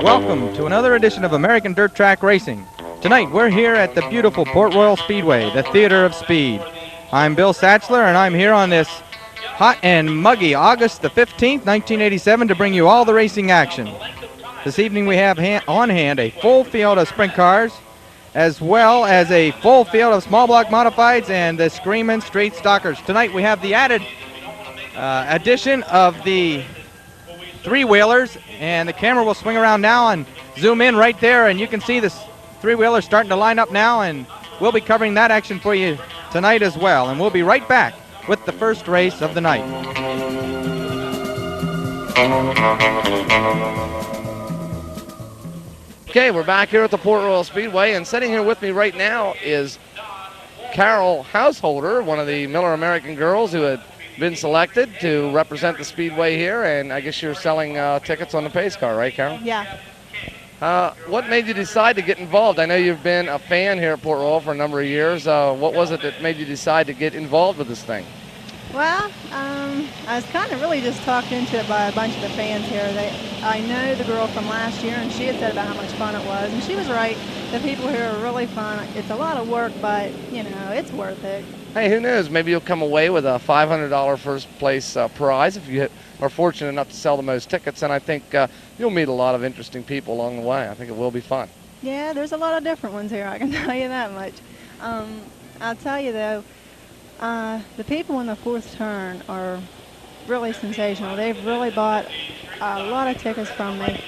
Welcome to another edition of American Dirt Track Racing. Tonight we're here at the beautiful Port Royal Speedway, the theater of speed. I'm Bill Satchler, and I'm here on this hot and muggy August the 15th, 1987 to bring you all the racing action. This evening we have on hand a full field of sprint cars, as well as a full field of small block modifieds and the Screamin' Street Stockers. Tonight we have the added addition of the three-wheelers, and the camera will swing around now and zoom in right there, and you can see this three-wheeler starting to line up now, and we'll be covering that action for you tonight as well. And we'll be right back with the first race of the night. Okay, we're back here at the Port Royal Speedway, and sitting here with me right now is Carol Householder, one of the Miller American girls who had been selected to represent the Speedway here, and I guess you're selling tickets on the pace car, right, Carol? Yeah. What made you decide to get involved? I know you've been a fan here at Port Royal for a number of years. What was it that made you decide to get involved with this thing? Well, I was kind of really just talked into it by a bunch of the fans here. I know the girl from last year, and she had said about how much fun it was, and she was right. The people here are really fun. It's a lot of work, but, you know, it's worth it. Hey, who knows? Maybe you'll come away with a $500 first place prize if you are fortunate enough to sell the most tickets, and I think you'll meet a lot of interesting people along the way. I think it will be fun. Yeah, there's a lot of different ones here, I can tell you that much. I'll tell you, though, the people in the fourth turn are really sensational. They've really bought a lot of tickets from me.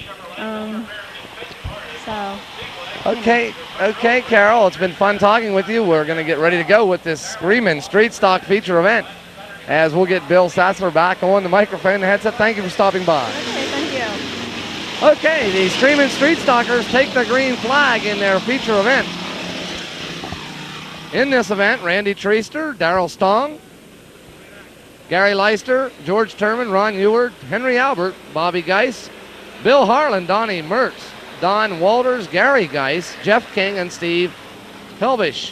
Okay, Carol, it's been fun talking with you. We're going to get ready to go with this Screamin' Street Stock feature event, as we'll get Bill Sassler back on the microphone and the headset. Thank you for stopping by. Okay, thank you. Okay, the Screamin' Street Stockers take the green flag in their feature event. In this event, Randy Treaster, Daryl Stong, Gary Leister, George Turman, Ron Ewart, Henry Albert, Bobby Geis, Bill Harlan, Donnie Mertz, Don Walters, Gary Geis, Jeff King, and Steve Helbish.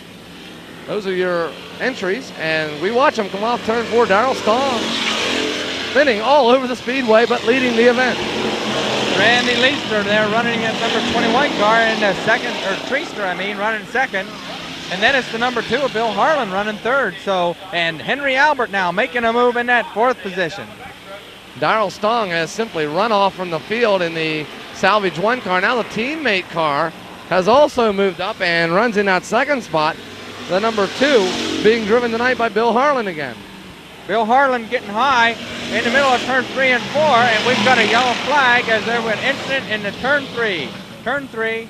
Those are your entries, and we watch them come off turn 4. Daryl Stong spinning all over the speedway, but leading the event. Randy Leister there running at number 21 car in the second, or Treaster, running second. And then it's the number 2 of Bill Harlan running third. And Henry Albert now making a move in that fourth position. Daryl Stong has simply run off from the field in the Salvage 1 car. Now the teammate car has also moved up and runs in that second spot. The number 2 being driven tonight by Bill Harlan again. Bill Harlan getting high in the middle of turn 3 and 4, and we've got a yellow flag as there was an incident in the turn 3. Turn 3.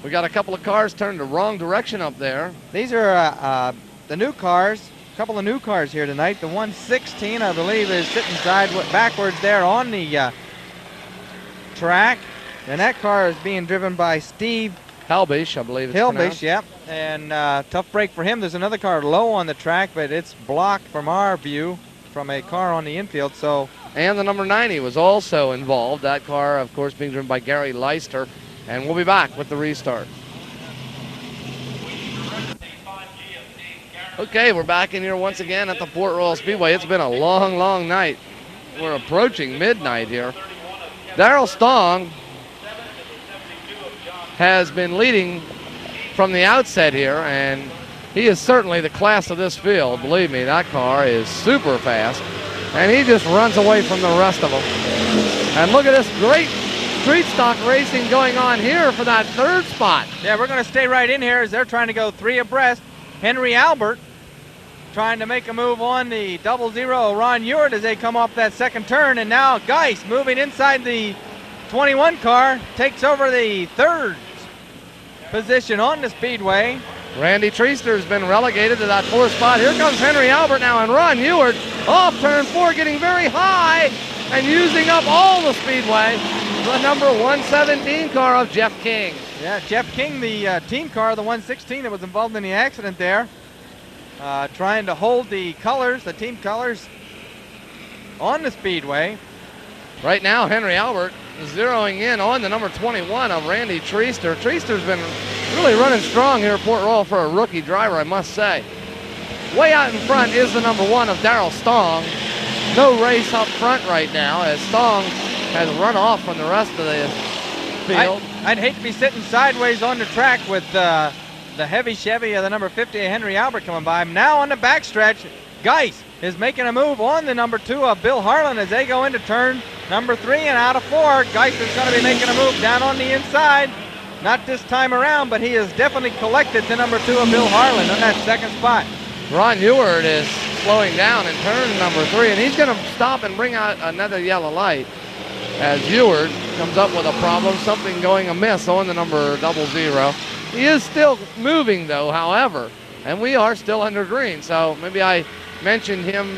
We got a couple of cars turned the wrong direction up there. These are the new cars, a couple of new cars here tonight. The 116, I believe, is sitting backwards there on the track. And that car is being driven by Steve Helbish, I believe it's Helbish, pronounced. yep. And tough break for him. There's another car low on the track, but it's blocked from our view from a car on the infield. And the number 90 was also involved. That car, of course, being driven by Gary Leister. And we'll be back with the restart. Okay, we're back in here once again at the Port Royal Speedway. It's been a long, long night. We're approaching midnight here. Daryl Stong has been leading from the outset here, and he is certainly the class of this field. Believe me, that car is super fast, and he just runs away from the rest of them. And look at this great street stock racing going on here for that third spot. Yeah, we're going to stay right in here as they're trying to go 3 abreast. Henry Albert trying to make a move on the 00 Ron Ewart as they come off that second turn, and now Geis moving inside the 21 car takes over the third position on the speedway. Randy Treaster has been relegated to that 4th spot. Here comes Henry Albert now, and Ron Ewart off turn 4, getting very high and using up all the speedway. The number 117 car of Jeff King. Yeah, Jeff King, the team car, the 116 that was involved in the accident there. Trying to hold the colors, the team colors, on the speedway. Right now, Henry Albert is zeroing in on the number 21 of Randy Treaster. Treaster's been really running strong here at Port Royal for a rookie driver, I must say. Way out in front is the number 1 of Daryl Stong. no race up front right now as Stong has run off from the rest of the field. I'd hate to be sitting sideways on the track with the heavy Chevy of the number 50 Henry Albert coming by. Now on the backstretch, Geis is making a move on the number 2 of Bill Harlan as they go into turn number 3 and out of 4. Geis is going to be making a move down on the inside. Not this time around, but he has definitely collected the number 2 of Bill Harlan on that second spot. Ron Ewart is slowing down in turn number 3, and he's going to stop and bring out another yellow light as Ewart comes up with a problem, something going amiss on the number 00. He is still moving though, however, and we are still under green, so maybe I mentioned him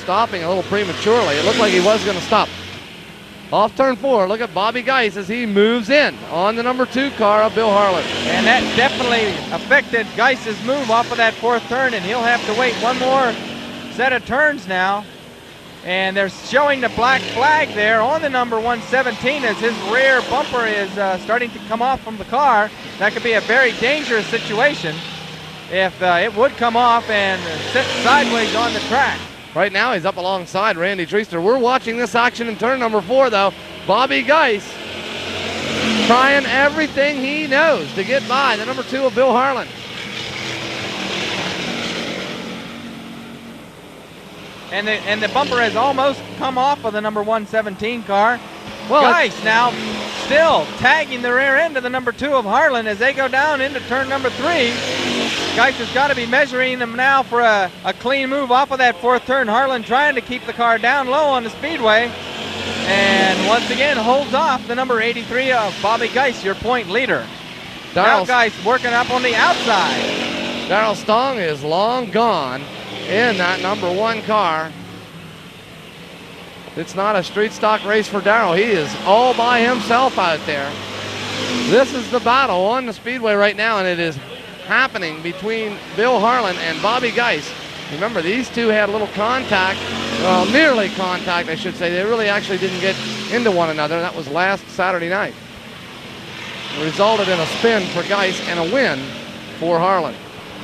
stopping a little prematurely. It looked like he was going to stop. Off turn 4, look at Bobby Geis as he moves in on the number 2 car of Bill Harlan. And that definitely affected Geis's move off of that 4th turn, and he'll have to wait one more set of turns now. And they're showing the black flag there on the number 117 as his rear bumper is starting to come off from the car. That could be a very dangerous situation if it would come off and sit sideways on the track. Right now he's up alongside Randy Treaster. We're watching this action in turn number 4 though. Bobby Geis trying everything he knows to get by the number 2 of Bill Harlan. And the bumper has almost come off of the number 117 car. Well, Geis now still tagging the rear end of the number 2 of Harlan as they go down into turn number 3. Geis has got to be measuring them now for a clean move off of that 4th turn. Harlan trying to keep the car down low on the speedway. And once again holds off the number 83 of Bobby Geis, your point leader. Now Geis working up on the outside. Daryl Stong is long gone in that number 1 car. It's not a street stock race for Daryl. He is all by himself out there. This is the battle on the speedway right now, and it is happening between Bill Harlan and Bobby Geis. Remember, these two had a little contact, well, nearly contact, I should say. They really actually didn't get into one another. That was last Saturday night. It resulted in a spin for Geis and a win for Harlan.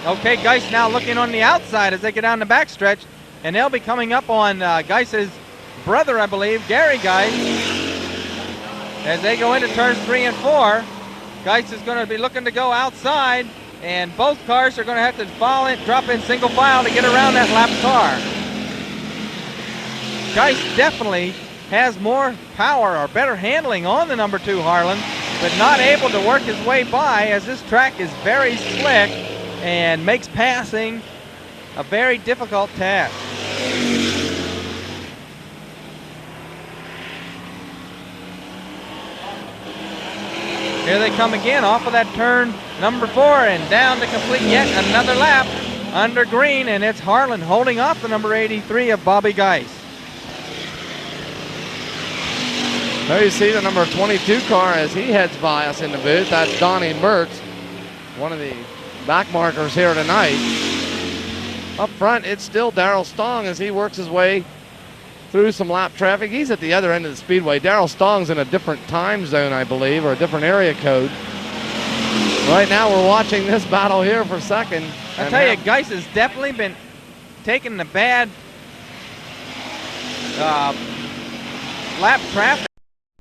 Okay, Geis now looking on the outside as they get down the backstretch, and they'll be coming up on Geis's brother, I believe, Gary Geis. As they go into turns 3 and 4, Geis is going to be looking to go outside, and both cars are going to have to drop in single file to get around that lap car. Geis definitely has more power or better handling on the number 2 Harlan, but not able to work his way by as this track is very slick and makes passing a very difficult task. Here they come again off of that turn number 4 and down to complete yet another lap under green, and it's Harlan holding off the number 83 of Bobby Geis. There you see the number 22 car as he heads by us in the booth. That's Donnie Mertz, one of the back markers here tonight. Up front, it's still Daryl Stong as he works his way through some lap traffic. He's at the other end of the speedway. Daryl Stong's in a different time zone, I believe, or a different area code. Right now, we're watching this battle here for second. I tell you, Geis has definitely been taking the bad lap traffic.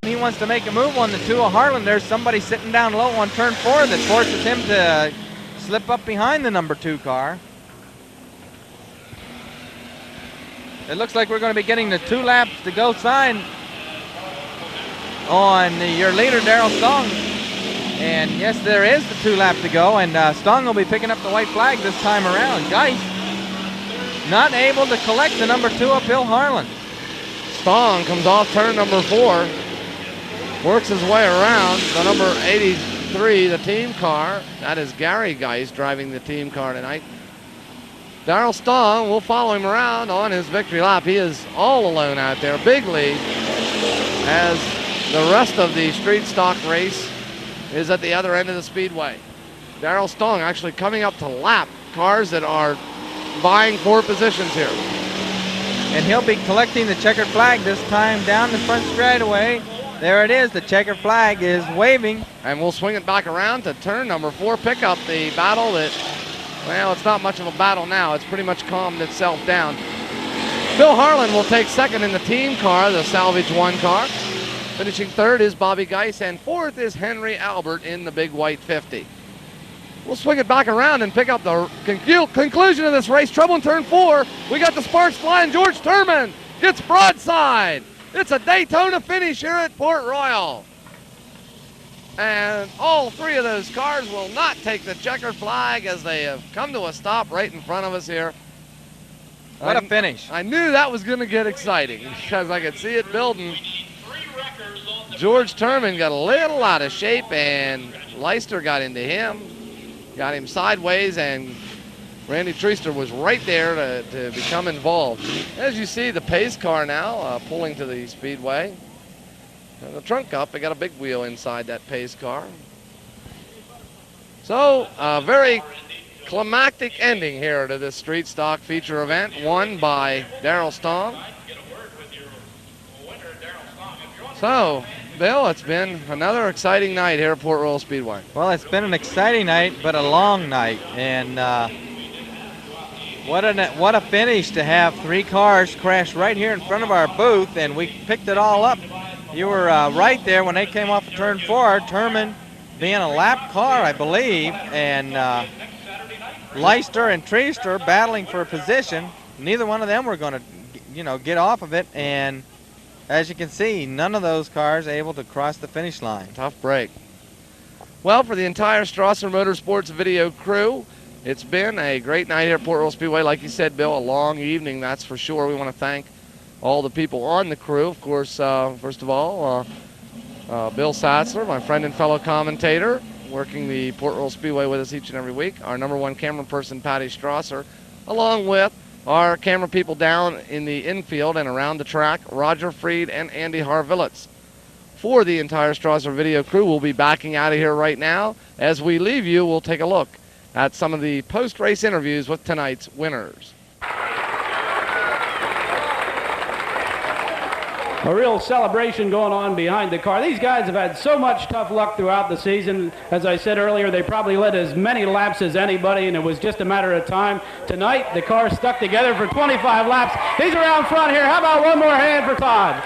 He wants to make a move on the 2 of Harlan. There's somebody sitting down low on turn 4 that forces him to slip up behind the number 2 car. It looks like we're going to be getting the 2 laps to go sign on your leader, Daryl Stong. And yes, there is the 2 lap to go, and Stong will be picking up the white flag this time around. Geis not able to collect the number 2 of Bill Harlan. Stong comes off turn number 4, works his way around the number 83, the team car. That is Gary Geis driving the team car tonight. Daryl Stong will follow him around on his victory lap. He is all alone out there. Big lead as the rest of the street stock race is at the other end of the speedway. Daryl Stong actually coming up to lap cars that are vying for positions here. And he'll be collecting the checkered flag this time down the front straightaway. There it is. The checkered flag is waving. And we'll swing it back around to turn number 4, pick up the battle that, well, it's not much of a battle now. It's pretty much calmed itself down. Bill Harlan will take second in the team car, the Salvage 1 car. Finishing third is Bobby Geis, and fourth is Henry Albert in the big white 50. We'll swing it back around and pick up the conclusion of this race. Trouble in turn 4. We got the sparks flying. George Turman gets broadside. It's a Daytona finish here at Port Royal. And all three of those cars will not take the checkered flag as they have come to a stop right in front of us here. What a finish. I knew that was going to get exciting because I could see it building. George Turman got a little out of shape, and Leister got into him, got him sideways, and Randy Treaster was right there to become involved. As you see, the pace car now pulling to the speedway. And the trunk up, they got a big wheel inside that pace car. So, a very climactic ending here to this street stock feature event, won by Daryl Stong. So, Bill, it's been another exciting night here at Port Royal Speedway. Well, it's been an exciting night, but a long night. And what a finish to have three cars crash right here in front of our booth, and we picked it all up. You were right there when they came off of turn 4. Turman being a lap car, I believe, and Leister and Treaster battling for a position. Neither one of them were going to, get off of it, and as you can see, none of those cars able to cross the finish line. Tough break. Well, for the entire Strasser Motorsports video crew, it's been a great night here at Port Royal Speedway. Like you said, Bill, a long evening, that's for sure. We want to thank all the people on the crew. Of course, first of all, Bill Satzler, my friend and fellow commentator, working the Port Royal Speedway with us each and every week. Our #1 camera person, Patty Strasser, along with our camera people down in the infield and around the track, Roger Freed and Andy Harvillets. For the entire Strasser video crew, we'll be backing out of here right now. As we leave you, we'll take a look at some of the post-race interviews with tonight's winners. A real celebration going on behind the car. These guys have had so much tough luck throughout the season. As I said earlier, they probably led as many laps as anybody, and it was just a matter of time. Tonight, the car stuck together for 25 laps. He's around front here. How about one more hand for Todd?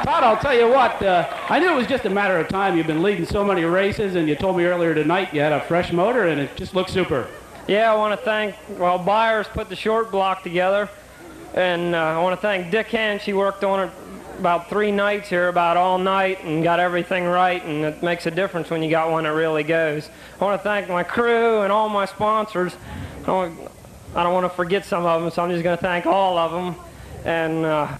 Todd, I'll tell you what, I knew it was just a matter of time. You've been leading so many races, and you told me earlier tonight you had a fresh motor, and it just looks super. Yeah, I want to thank, Byers put the short block together, and I want to thank Dick Hench. He worked on it about 3 nights here, about all night, and got everything right, and it makes a difference when you got one that really goes. I want to thank my crew and all my sponsors. I don't want to forget some of them, so I'm just going to thank all of them. And I'll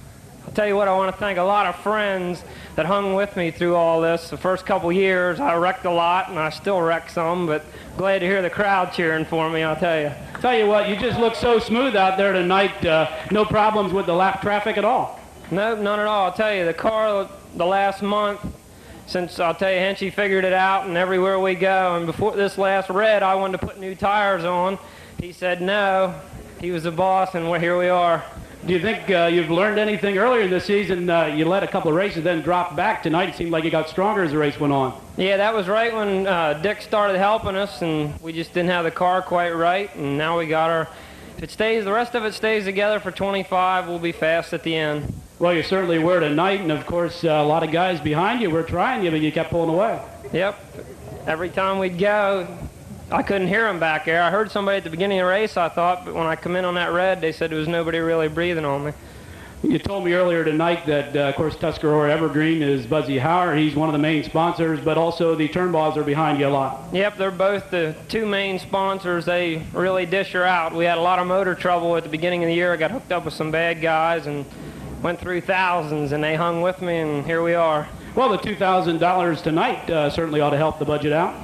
tell you what, I want to thank a lot of friends that hung with me through all this. The first couple years, I wrecked a lot, and I still wreck some, but glad to hear the crowd cheering for me, I'll tell you. Tell you what, you just look so smooth out there tonight. No problems with the lap traffic at all. No, none at all. I'll tell you, the car the last month, since I'll tell you, Henchy figured it out, and everywhere we go, and before this last red, I wanted to put new tires on. He said no. He was the boss, and here we are. Do you think you've learned anything earlier this season? You led a couple of races, then dropped back tonight. It seemed like you got stronger as the race went on. Yeah, that was right when Dick started helping us, and we just didn't have the car quite right, and now we got our... If it stays, the rest of it stays together for 25, we'll be fast at the end. Well, you certainly were tonight, and of course, a lot of guys behind you were trying you, but you kept pulling away. Yep. Every time we'd go, I couldn't hear them back there. I heard somebody at the beginning of the race, I thought, but when I come in on that red, they said there was nobody really breathing on me. You told me earlier tonight that, of course, Tuscarora Evergreen is Buzzy Howard. He's one of the main sponsors, but also the Turnballs are behind you a lot. Yep, they're both the 2 main sponsors. They really dish her out. We had a lot of motor trouble at the beginning of the year. I got hooked up with some bad guys and went through thousands, and they hung with me, and here we are. Well, the $2,000 tonight certainly ought to help the budget out.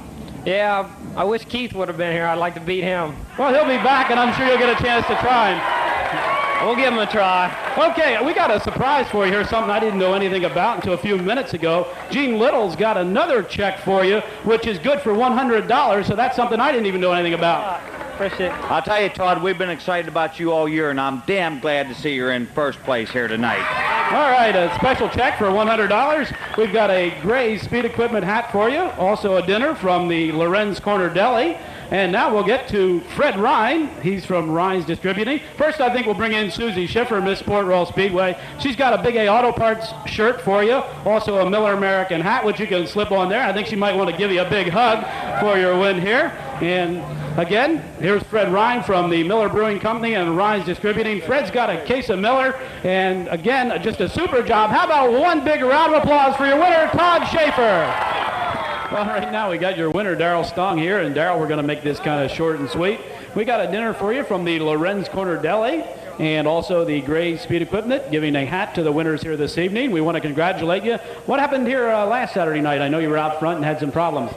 Yeah, I wish Keith would have been here. I'd like to beat him. Well, he'll be back, and I'm sure you'll get a chance to try him. We'll give him a try. Okay, we got a surprise for you here, something I didn't know anything about until a few minutes ago. Gene Little's got another check for you, which is good for $100, so that's something I didn't even know anything about. Appreciate it. I'll tell you, Todd, we've been excited about you all year, and I'm damn glad to see you're in first place here tonight. All right, a special check for $100. We've got a gray Speed Equipment hat for you, also a dinner from the Lorenz Corner Deli. And now we'll get to Fred Ryan. He's from Ryan's Distributing. First, I think we'll bring in Susie Schiffer, Miss Port Royal Speedway. She's got a Big A Auto Parts shirt for you, also a Miller American hat, which you can slip on there. I think she might want to give you a big hug for your win here. And again, here's Fred Ryan from the Miller Brewing Company and Ryan's Distributing. Fred's got a case of Miller, and again, just a super job. How about one big round of applause for your winner, Todd Shaffer? Well, right now we got your winner, Daryl Stong, here. And Daryl, we're going to make this kind of short and sweet. We got a dinner for you from the Lorenz Corner Deli and also the Gray Speed Equipment, giving a hat to the winners here this evening. We want to congratulate you. What happened here last Saturday night? I know you were out front and had some problems.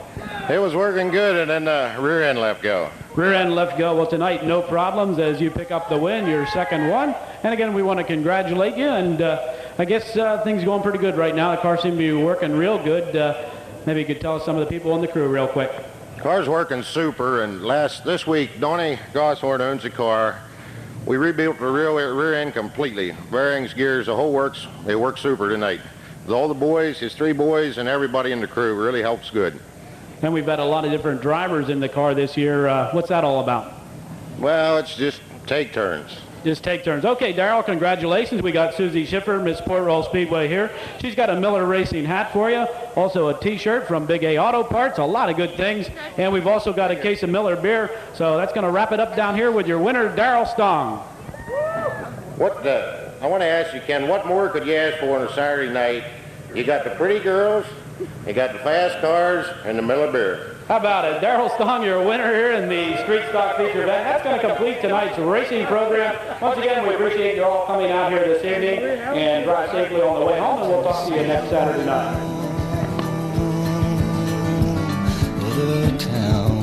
It was working good, and then the rear end left go. Rear end left go. Well, tonight, no problems as you pick up the win, your second one. And again, we want to congratulate you. And I guess things are going pretty good right now. The car seems to be working real good. Maybe you could tell us some of the people on the crew real quick. Car's working super, and this week, Donnie Goshorn owns the car. We rebuilt the rear end completely. Bearings, gears, the whole works. They work super tonight. With all the boys, his 3 boys, and everybody in the crew really helps good. And we've had a lot of different drivers in the car this year. What's that all about? Well, it's just take turns. Just take turns. Okay, Daryl, congratulations. We got Susie Schiffer, Miss Port Royal Speedway here. She's got a Miller Racing hat for you. Also a T-shirt from Big A Auto Parts. A lot of good things. And we've also got a case of Miller beer. So that's going to wrap it up down here with your winner, Daryl Stong. I want to ask you, Ken, what more could you ask for on a Saturday night? You got the pretty girls, you got the fast cars, and the Miller beer. How about it? Daryl Stong, your winner here in the Street Stock Feature event. That's going to complete tonight's racing program. Once again, we appreciate you all coming out here this evening, and drive safely on the way home, and we'll talk to you next Saturday night. The town